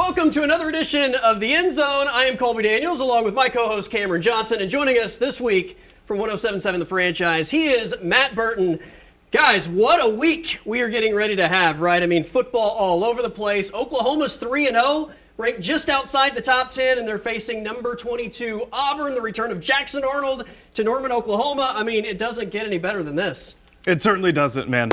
welcome to another edition of The End Zone. I am Colby Daniels, along with my co-host Cameron Johnson, and joining us this week from 107.7 The Franchise, he is Matt Burton. Guys, what a week we are getting ready to have, right? I mean, football all over the place. Oklahoma's 3-0, ranked just outside the top 10, and they're facing number 22 Auburn, the return of Jackson Arnold to Norman, Oklahoma. I mean, it doesn't get any better than this. It certainly doesn't, man.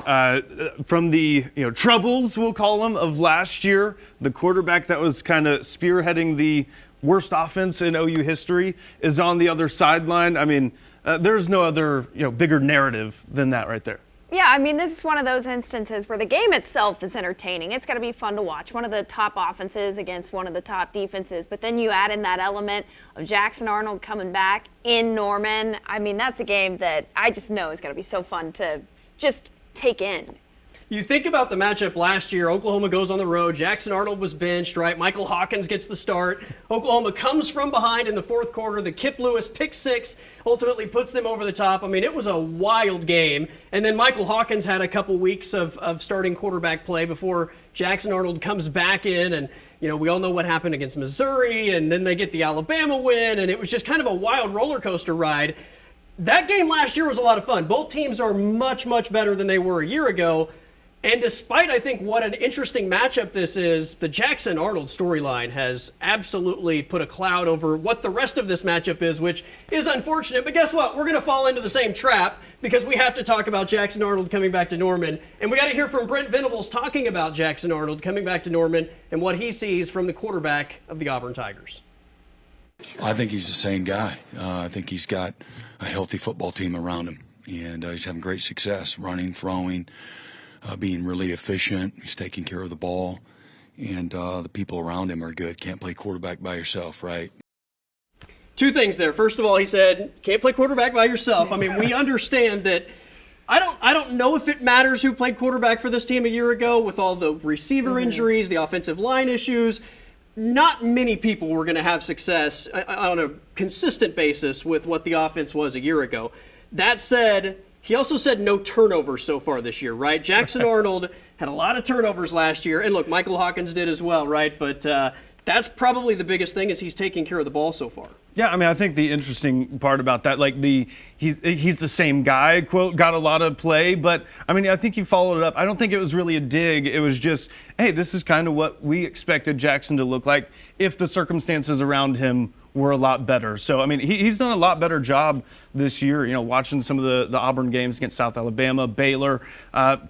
From the troubles, we'll call them, of last year, the quarterback that was kind of spearheading the worst offense in OU history is on the other sideline. I mean, there's no other bigger narrative than that right there. Yeah, I mean, this is one of those instances where the game itself is entertaining. It's going to be fun to watch. One of the top offenses against one of the top defenses. But then you add in that element of Jackson Arnold coming back in Norman. I mean, that's a game that I just know is going to be so fun to just take in. You think about the matchup last year. Oklahoma goes on the road. Jackson Arnold was benched, right? Michael Hawkins gets the start. Oklahoma comes from behind in the fourth quarter. The Kip Lewis pick six ultimately puts them over the top. I mean, it was a wild game. And then Michael Hawkins had a couple weeks of starting quarterback play before Jackson Arnold comes back in. And, we all know what happened against Missouri. And then they get the Alabama win. And it was just kind of a wild roller coaster ride. That game last year was a lot of fun. Both teams are much, much better than they were a year ago. And despite, I think, what an interesting matchup this is, the Jackson Arnold storyline has absolutely put a cloud over what the rest of this matchup is, which is unfortunate. But guess what? We're going to fall into the same trap because we have to talk about Jackson Arnold coming back to Norman. And we got to hear from Brent Venables talking about Jackson Arnold coming back to Norman and what he sees from the quarterback of the Auburn Tigers. I think he's the same guy. I think he's got a healthy football team around him, and he's having great success running, throwing, being really efficient. He's taking care of the ball, and the people around him are good. Can't play quarterback by yourself, right? Two things there. First of all, he said, can't play quarterback by yourself. I mean, we understand that. I don't know if it matters who played quarterback for this team a year ago with all the receiver injuries, the offensive line issues. Not many people were going to have success on a consistent basis with what the offense was a year ago. That said, he also said no turnovers so far this year, right? Jackson Arnold had a lot of turnovers last year. And look, Michael Hawkins did as well, right? But that's probably the biggest thing is he's taking care of the ball so far. Yeah, I mean, I think the interesting part about that, like he's the same guy, quote, got a lot of play, but I mean, I think he followed it up. I don't think it was really a dig. It was just, hey, this is kind of what we expected Jackson to look like if the circumstances around him were a lot better. So, I mean, he's done a lot better job this year, watching some of the Auburn games against South Alabama, Baylor,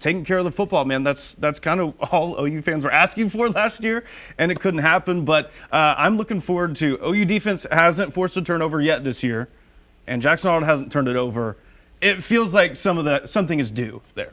taking care of the football, man. That's kind of all OU fans were asking for last year, and it couldn't happen. But I'm looking forward to OU defense hasn't forced a turnover yet this year, and Jackson Arnold hasn't turned it over. It feels like something is due there.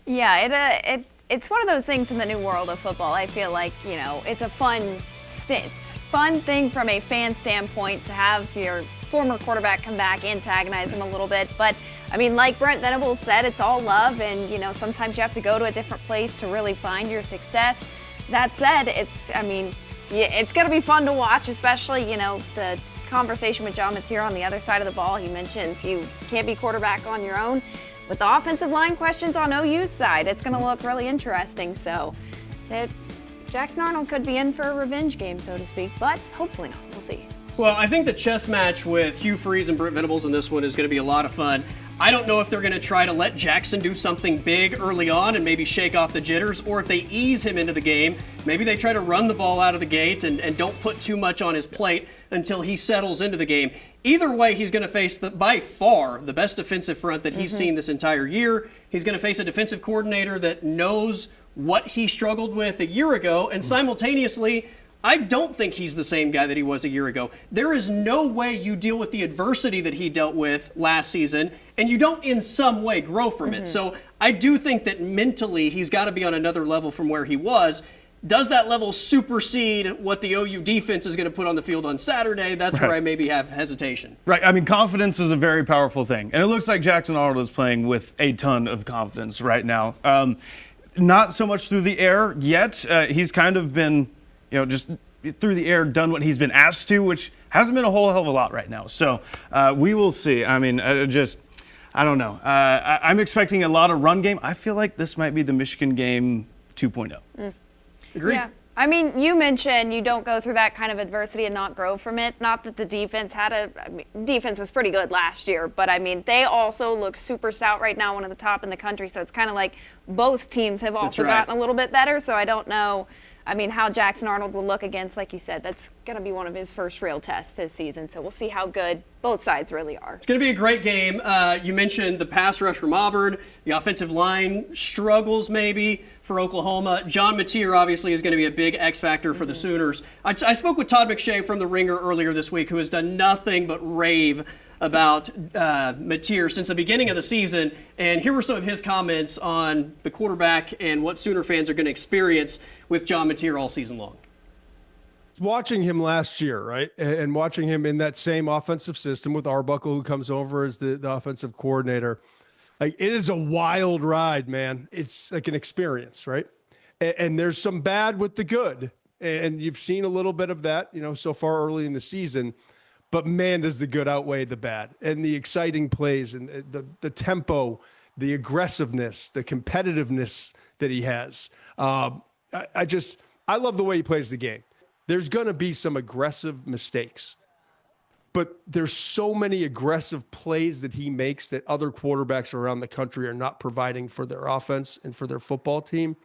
Yeah, it's one of those things in the new world of football. I feel like, it's a fun thing from a fan standpoint to have your former quarterback come back, antagonize him a little bit. But, I mean, like Brent Venables said, it's all love, and, sometimes you have to go to a different place to really find your success. That said, it's going to be fun to watch, especially, the conversation with John Mateer on the other side of the ball. He mentions you can't be quarterback on your own. With the offensive line questions on OU's side, it's going to look really interesting. So Jackson Arnold could be in for a revenge game, so to speak, but hopefully not. We'll see. Well, I think the chess match with Hugh Freeze and Brent Venables in this one is going to be a lot of fun. I don't know if they're going to try to let Jackson do something big early on and maybe shake off the jitters, or if they ease him into the game, maybe they try to run the ball out of the gate and don't put too much on his plate until he settles into the game. Either way, he's going to face, by far, the best defensive front that he's seen this entire year. He's going to face a defensive coordinator that knows what he struggled with a year ago, and simultaneously, I don't think he's the same guy that he was a year ago. There is no way you deal with the adversity that he dealt with last season, and you don't in some way grow from it. So I do think that mentally he's got to be on another level from where he was. Does that level supersede what the OU defense is going to put on the field on Saturday? That's where I maybe have hesitation. Right. I mean, confidence is a very powerful thing. And it looks like Jackson Arnold is playing with a ton of confidence right now. Not so much through the air yet. He's kind of been, just through the air done what he's been asked to, which hasn't been a whole hell of a lot right now. So we will see. I mean, I don't know. I'm expecting a lot of run game. I feel like this might be the Michigan game 2.0. Agreed. Yeah. I mean, you mentioned you don't go through that kind of adversity and not grow from it. Not that the defense defense was pretty good last year, but I mean, they also look super stout right now, one of the top in the country. So it's kind of like both teams have also gotten a little bit better. So I don't know. I mean, how Jackson Arnold will look against, like you said, that's going to be one of his first real tests this season. So we'll see how good both sides really are. It's going to be a great game. You mentioned the pass rush from Auburn. The offensive line struggles maybe for Oklahoma. John Mateer obviously is going to be a big X factor for the Sooners. I spoke with Todd McShay from The Ringer earlier this week, who has done nothing but rave about Mateer since the beginning of the season. And here were some of his comments on the quarterback and what Sooner fans are going to experience with John Mateer all season long. Watching him last year, right, and watching him in that same offensive system with Arbuckle, who comes over as the offensive coordinator, like, it is a wild ride, man. It's like an experience, right? And there's some bad with the good, and you've seen a little bit of that, so far early in the season. But man, does the good outweigh the bad, and the exciting plays and the tempo, the aggressiveness, the competitiveness that he has. I love the way he plays the game. There's going to be some aggressive mistakes, but there's so many aggressive plays that he makes that other quarterbacks around the country are not providing for their offense and for their football team,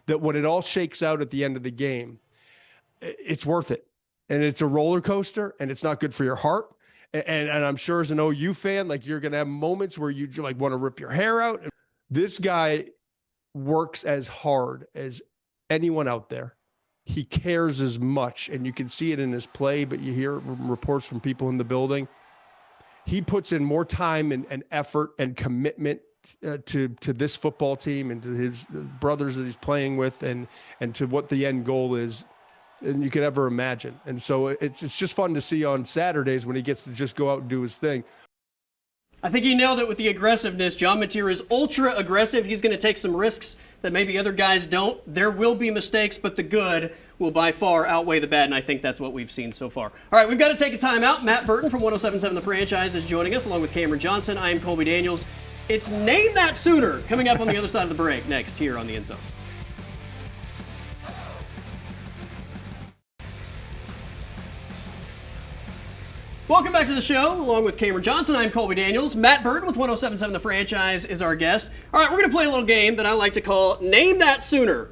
that when it all shakes out at the end of the game, it's worth it. And it's a roller coaster, and it's not good for your heart. And I'm sure as an OU fan, like, you're going to have moments where you like want to rip your hair out. This guy works as hard as anyone out there. He cares as much, and you can see it in his play, but you hear reports from people in the building. He puts in more time and effort and commitment to this football team and to his brothers that he's playing with, and to what the end goal is than you could ever imagine. And so it's just fun to see on Saturdays when he gets to just go out and do his thing. I think he nailed it with the aggressiveness. John Mateer is ultra aggressive. He's going to take some risks that maybe other guys don't. There will be mistakes, but the good will by far outweigh the bad, and I think that's what we've seen so far. All right, we've got to take a timeout. Matt Burton from 107.7 The Franchise is joining us, along with Cameron Johnson. I am Colby Daniels. It's Name That Sooner coming up on the other side of the break next here on the End Zone. Welcome back to the show, along with Cameron Johnson. I'm Colby Daniels. Matt Bird with 107.7 The Franchise is our guest. All right, we're going to play a little game that I like to call Name That Sooner.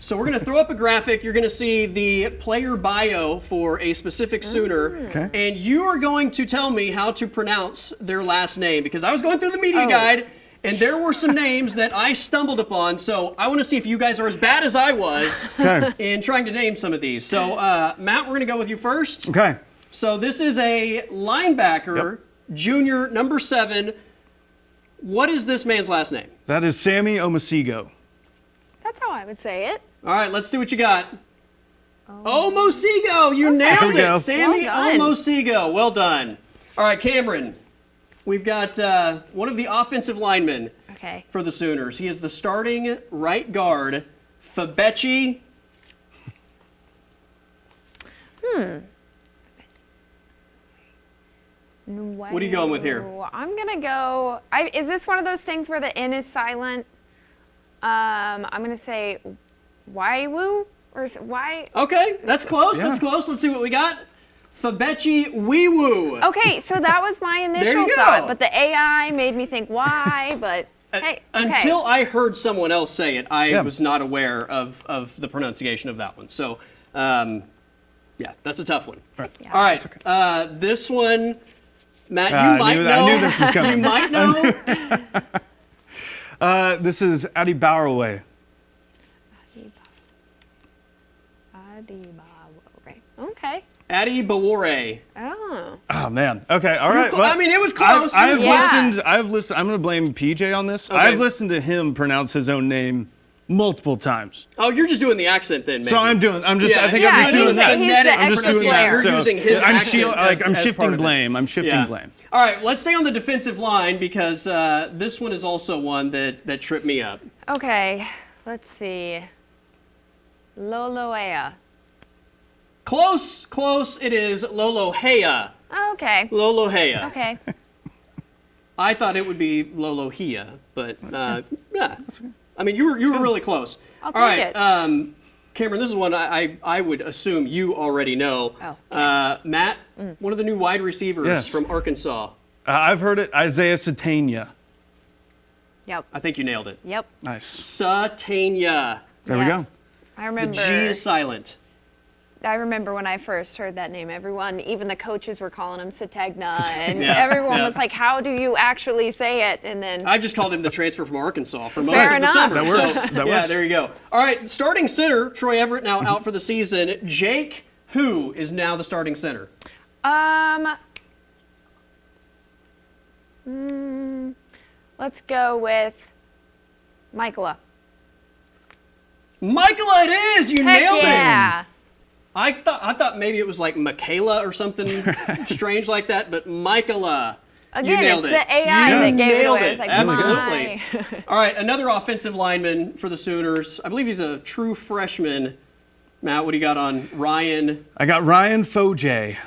So we're going to throw up a graphic. You're going to see the player bio for a specific Sooner. Okay. And you are going to tell me how to pronounce their last name, because I was going through the media guide, and there were some names that I stumbled upon. So I want to see if you guys are as bad as I was in trying to name some of these. So, Matt, we're going to go with you first. Okay. So this is a linebacker, junior, number 7. What is this man's last name? That is Sammy Omosigo. That's how I would say it. All right, let's see what you got. Omosigo, you nailed we go. it. Sammy Well done. Omosigo, well done. All right, Cameron, we've got one of the offensive linemen for the Sooners. He is the starting right guard, Fabechi. What are you going with here? I'm going to go, is this one of those things where the N is silent? I'm going to say Waiwu or why? Okay, that's close. Yeah. That's close. Let's see what we got. Fabechi Wiwu. Okay, so that was my initial you thought, go. but the AI made me think why, but hey, Until I heard someone else say it, I Yeah. was not aware of the pronunciation of that one. So, yeah, that's a tough one. Right. Yeah. All right, this one, Matt, you I might knew- know. I knew this was coming. You might know. This is Adi Bowerway. Okay. Adi Bawore. Oh. Oh man. Okay. All right. cl- I mean, it was close. It was close. I've listened. I'm going to blame PJ on this. Okay. I've listened to him pronounce his own name multiple times. Oh, you're just doing the accent then, maybe. So I'm doing. I'm just. Yeah. I think Yeah, I'm just he's doing the- that. he's the I'm just extra doing flair. that. You're So using his I'm accent as I'm part shifting of it. blame. I'm shifting Yeah. blame. All right, let's stay on the defensive line because this one is also one that tripped me up. Okay. Let's see. Loloea. Close. It is Lolohea. Okay. Lolohea. Okay. I thought it would be Lolohea, but yeah. I mean, you were really close. I'll All take right, it. Cameron, this is one I would assume you already know. Oh, Matt, one of the new wide receivers Yes. from Arkansas. I've heard it. Isaiah Satania. Yep. I think you nailed it. Yep. Nice. Satania. There we Yeah. go. I The remember. G is silent. I remember when I first heard that name, everyone, even the coaches were calling him Sategna, and Yeah, everyone yeah. was like, how do you actually say it? And then, I just called him the transfer from Arkansas for most Fair of the enough. summer. That works. So, That yeah, works. there you go. All right, starting center, Troy Everett now out for the season. Jake, who is now the starting center? let's go with Michaela. Michaela, it is. You Heck nailed yeah. it. I thought maybe it was like Michaela or something strange like that, but Michaela. You Again, it's nailed it. the AI You that gave it nailed away. It's like, Absolutely. my. All right, another offensive lineman for the Sooners. I believe he's a true freshman. Matt, what do you got on Ryan? I got Ryan Foje.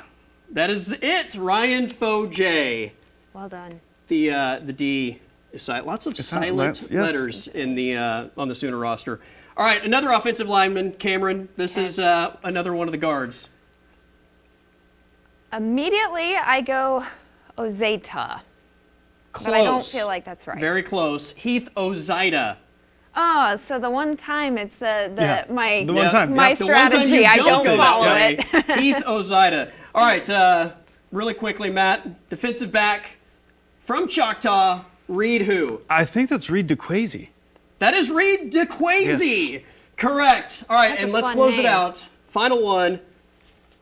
That is it, Ryan Foje. Well done. The D is silent. Lots of silent yes. letters in the on the Sooner roster. All right, another offensive lineman, Cameron. This is another one of the guards. Immediately, I go Ozeta. Close. But I don't feel like that's right. Very close. Heath Ozaida. Oh, so the one time it's the Yeah. my The one time, my yeah. The one time strategy. you I don't go that follow way. it. Heath Ozaida. All right, really quickly, Matt. Defensive back from Choctaw, Reed who? I think that's Reed DeQuazy. That is Reed DeQuazy. Yes. Correct. All right, That's and a let's fun close it name. out. Final one.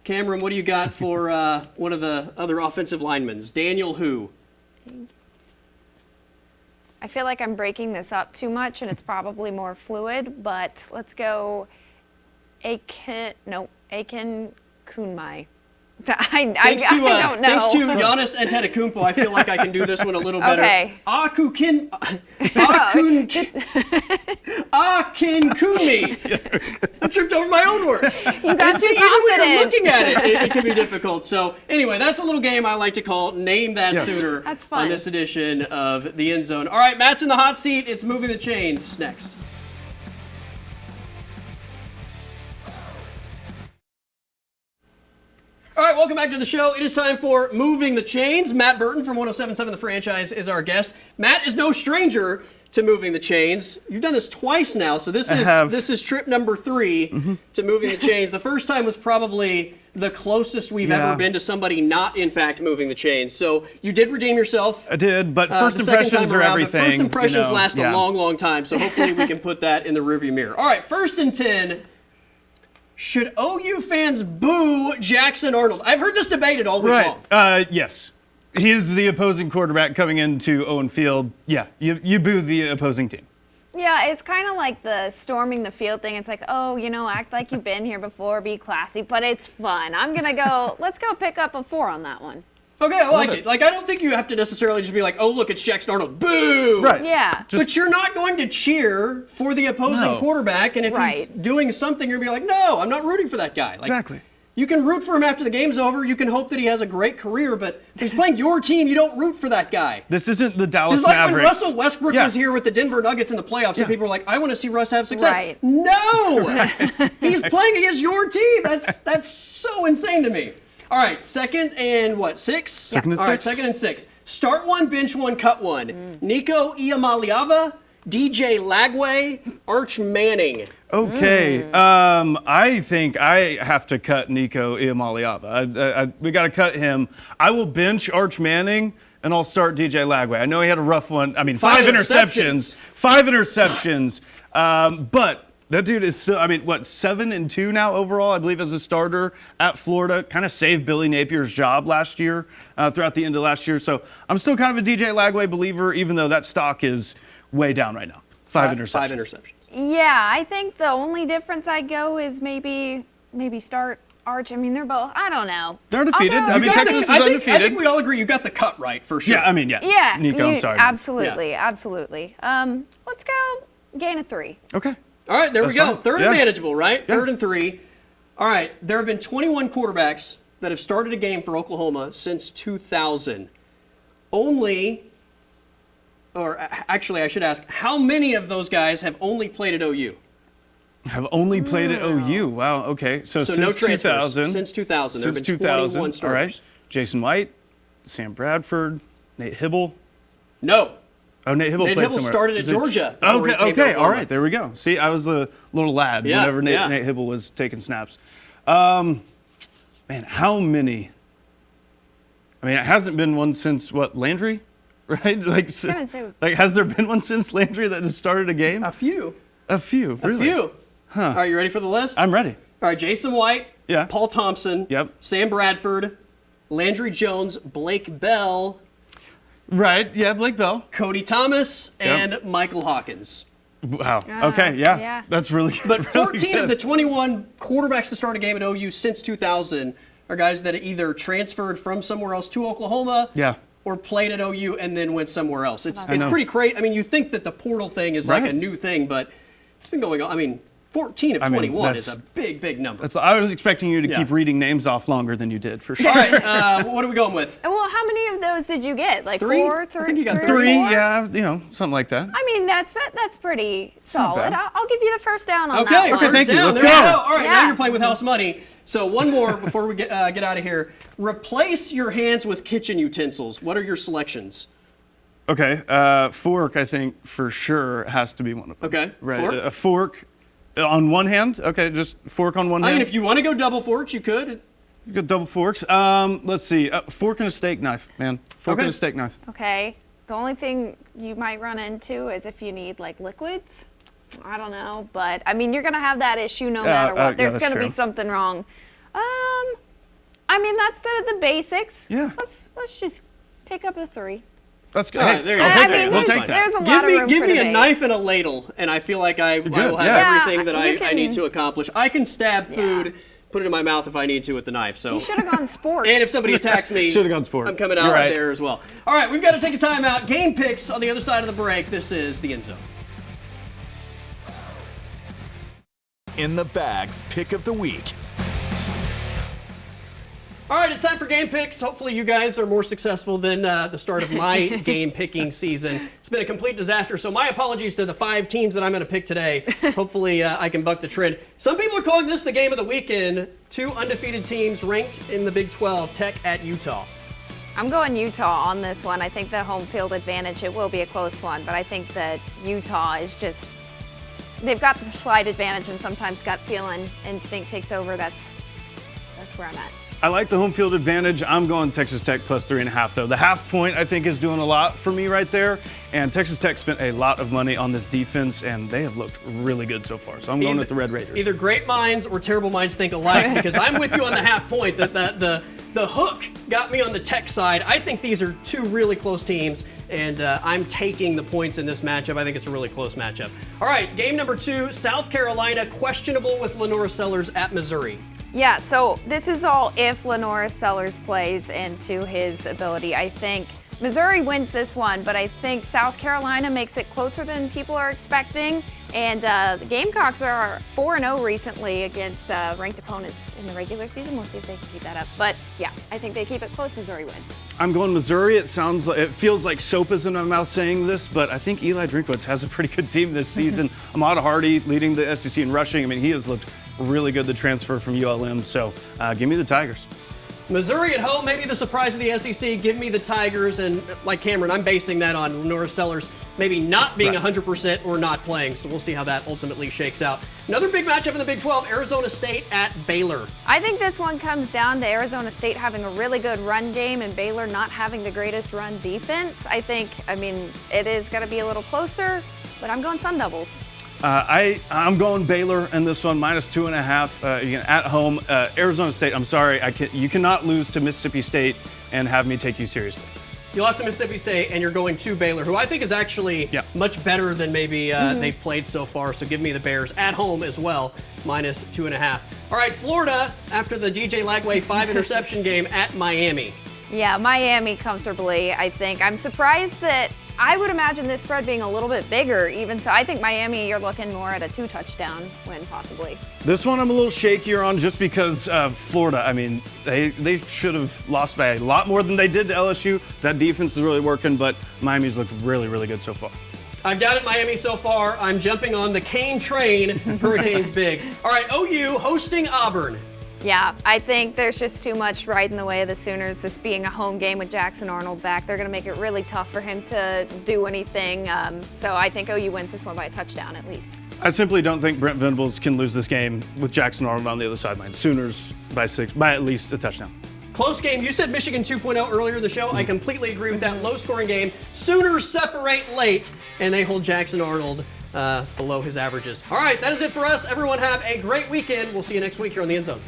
Cameron, what do you got for one of the other offensive linemen? Daniel who? I feel like I'm breaking this up too much, and it's probably more fluid. But let's go, Aiken Kunmai. Thanks to, I don't know. Thanks to Giannis Antetokounmpo, I feel like I can do this one a little better. Okay. Akin Kunmi. I tripped over my own words. You got And see, too even when you're confident. looking at it can be difficult. So anyway, that's a little game I like to call Name That Yes. Sooner That's fun. on this edition of The End Zone. All right, Matt's in the hot seat. It's Moving the Chains next. All right, welcome back to the show. It is time for Moving the Chains. Matt Burton from 107.7 The Franchise is our guest. Matt is no stranger to Moving the Chains. You've done this twice now, so this have. is trip number 3 to Moving the Chains. The first time was probably the closest we've Yeah. ever been to somebody not, in fact, moving the chains. So you did redeem yourself. I did, but first the second impressions time are around, but everything. First impressions last yeah. a long, long time, so hopefully we can put that in the rearview mirror. All right, 1st and 10. Should OU fans boo Jackson Arnold? I've heard this debated all week long. Right. Yes. He is the opposing quarterback coming into Owen Field. Yeah, you boo the opposing team. Yeah, it's kind of like the storming the field thing. It's like, oh, act like you've been here before, be classy, but it's fun. I'm going to go, let's go pick up a 4 on that one. Okay, I like it. it. Like, I don't think you have to necessarily just be like, oh, look, it's Jackson Arnold. Boo! Right. Yeah. But you're not going to cheer for the opposing No. quarterback, and if he's Right. doing something, you're going to be like, no, I'm not rooting for that guy. Like, Exactly. You can root for him after the game's over. You can hope that he has a great career, but if he's playing your team, you don't root for that guy. This isn't the Dallas It's like Mavericks. when Russell Westbrook Yeah. was here with the Denver Nuggets in the playoffs, and Yeah. people were like, I want to see Russ have success. Right. No! He's playing against your team. That's so insane to me. All right, 2nd and what, 6? Second and All right, 6. 2nd and 6. Start one, bench one, cut one. Nico Iamaleava, DJ Lagway, Arch Manning. Okay. I think I have to cut Nico Iamaleava. We got to cut him. I will bench Arch Manning, and I'll start DJ Lagway. I know he had a rough one. I mean, 5 interceptions. 5 interceptions. But that dude is still, 7-2 now overall, I believe, as a starter at Florida. Kind of saved Billy Napier's job last year, throughout the end of last year. So I'm still kind of a DJ Lagway believer, even though that stock is way down right now. 5 interceptions. 5 interceptions. Yeah, I think the only difference I go is maybe start Arch. I mean, they're both, I don't know. They're undefeated. I'll go- I mean, You got Texas the- is I undefeated. think we all agree you got the cut right, for sure. Yeah, yeah. Yeah, Nico, I'm sorry. absolutely, absolutely. Let's go gain of 3. Okay. All right, there we That's go. fine. 3rd Yeah. and manageable, right? Yeah. 3rd and 3. All right, there have been 21 quarterbacks that have started a game for Oklahoma since 2000. Actually, I should ask, how many of those guys have only played at OU? Have only played at OU. Wow. Okay. So since no transfers. 2000. Since 2000. There have Since been 2000. 21 All right. starters. Jason White, Sam Bradford, Nate Hibble. No. Oh, Nate Hibble Nate played Hibble somewhere. started at Is it- Georgia before he Okay. came to Okay. All Oklahoma. right. There we go. See, I was a little lad Yeah, whenever Nate, yeah. Nate Hibble was taking snaps. Man, how many? I mean, it hasn't been one since what, Landry? Right? Like, gonna say- has there been one since Landry that just started a game? A few. A few. A Really? few. All right, you ready for the list? I'm ready. All right, Jason White, Yeah. Paul Thompson, Yep. Sam Bradford, Landry Jones, Blake Bell, Right. Yeah. Blake Bell. Cody Thomas, Yep. and Michael Hawkins. Wow. Okay. Yeah. yeah. That's really good. But really 14 good. of the 21 quarterbacks to start a game at OU since 2000 are guys that either transferred from somewhere else to Oklahoma Yeah. or played at OU and then went somewhere else. It's know. pretty crazy. I mean, you think that the portal thing is like a Right. new thing, but it's been going on. I mean, 14 of 21 is that's- a big, big number. I was expecting you to Yeah. keep reading names off longer than you did, for sure. All right, what are we going with? Well, how many of those did you get? Like Three? four, I three, think you got three, Three, four? yeah, something like that. I mean, that's pretty not solid. bad. I'll give you the first down on Okay, that one. first thank you. down. Let's There we go. All right, now Yeah. you're playing with house money. So one more before we get out of here. Replace your hands with kitchen utensils. What are your selections? Okay, fork, I think, for sure has to be one of them. Okay, Right, fork? a fork on one hand. Okay, just fork on one I hand. mean, if you want to go double forks, you could. You got double forks. Let's see, fork and a steak knife, man. Fork Okay. and a steak knife. Okay. The only thing you might run into is if you need like liquids. I don't know, but I mean, you're gonna have that issue no matter what. yeah, There's that's gonna be true. something wrong. I mean, that's the basics. Yeah. Let's just pick up a 3. That's good. All Hey, right, there you I'll go. take I mean, that. We'll there's, take that. there's a Give lot of me, room give for me a debate. knife and a ladle, and I feel like I will have yeah. everything that You I need can- to accomplish. I can stab food, put it in my mouth if I need to with the knife. So. You should have gone sport. And if somebody attacks me, Should've gone sports. I'm coming You're out right. there as well. All right, we've got to take a timeout. Game picks on the other side of the break. This is the End Zone. In the bag, pick of the week. All right, it's time for game picks. Hopefully, you guys are more successful than the start of my game picking season. It's been a complete disaster, so my apologies to the 5 teams that I'm going to pick today. Hopefully, I can buck the trend. Some people are calling this the game of the weekend. 2 undefeated teams ranked in the Big 12, Tech at Utah. I'm going Utah on this one. I think the home field advantage, it will be a close one, but I think that Utah is just, they've got the slight advantage, and sometimes gut feeling instinct takes over. That's where I'm at. I like the home field advantage. I'm going Texas Tech plus 3.5 though. The half point I think is doing a lot for me right there. And Texas Tech spent a lot of money on this defense and they have looked really good so far. So I'm going with the Red Raiders. Either great minds or terrible minds think alike, because I'm with you on the half point. That the hook got me on the Tech side. I think these are 2 really close teams, and I'm taking the points in this matchup. I think it's a really close matchup. All right, game number 2, South Carolina questionable with Lenora Sellers at Missouri. Yeah, so this is all if Lenora Sellers plays into his ability. I think Missouri wins this one, but I think South Carolina makes it closer than people are expecting. And the Gamecocks are 4-0 recently against ranked opponents in the regular season. We'll see if they can keep that up. But yeah, I think they keep it close. Missouri wins. I'm going Missouri. It feels like soap is in my mouth saying this, but I think Eli Drinkwitz has a pretty good team this season. Ahmad Hardy leading the SEC in rushing. I mean, he has looked really good, the transfer from ULM. So give me the Tigers. Missouri at home, maybe the surprise of the SEC. Give me the Tigers, and like Cameron, I'm basing that on Lenora Sellers maybe not being 100% or not playing. So we'll see how that ultimately shakes out. Another big matchup in the Big 12, Arizona State at Baylor. I think this one comes down to Arizona State having a really good run game and Baylor not having the greatest run defense. I mean, it is going to be a little closer, but I'm going Sun Devils. I'm going Baylor in this one, minus 2.5 again, at home. Arizona State, I'm sorry, you cannot lose to Mississippi State and have me take you seriously. You lost to Mississippi State, and you're going to Baylor, who I think is actually much better than maybe they've played so far. So give me the Bears at home as well, minus 2.5. All right, Florida, after the DJ Lagway 5 interception game at Miami. Yeah, Miami comfortably, I think. I'm surprised that I would imagine this spread being a little bit bigger, even so. I think Miami, you're looking more at a 2-touchdown win, possibly. This one I'm a little shakier on just because Florida, I mean, they should have lost by a lot more than they did to LSU. That defense is really working, but Miami's looked really, really good so far. I've got it Miami so far. I'm jumping on the Kane train. Hurricanes big. All right, OU hosting Auburn. Yeah, I think there's just too much right in the way of the Sooners, this being a home game with Jackson Arnold back. They're going to make it really tough for him to do anything. So I think OU wins this one by a touchdown at least. I simply don't think Brent Venables can lose this game with Jackson Arnold on the other sideline. Sooners by 6, by at least a touchdown. Close game. You said Michigan 2.0 earlier in the show. I completely agree with that. Low-scoring game. Sooners separate late, and they hold Jackson Arnold below his averages. All right, that is it for us. Everyone have a great weekend. We'll see you next week here on The End Zone.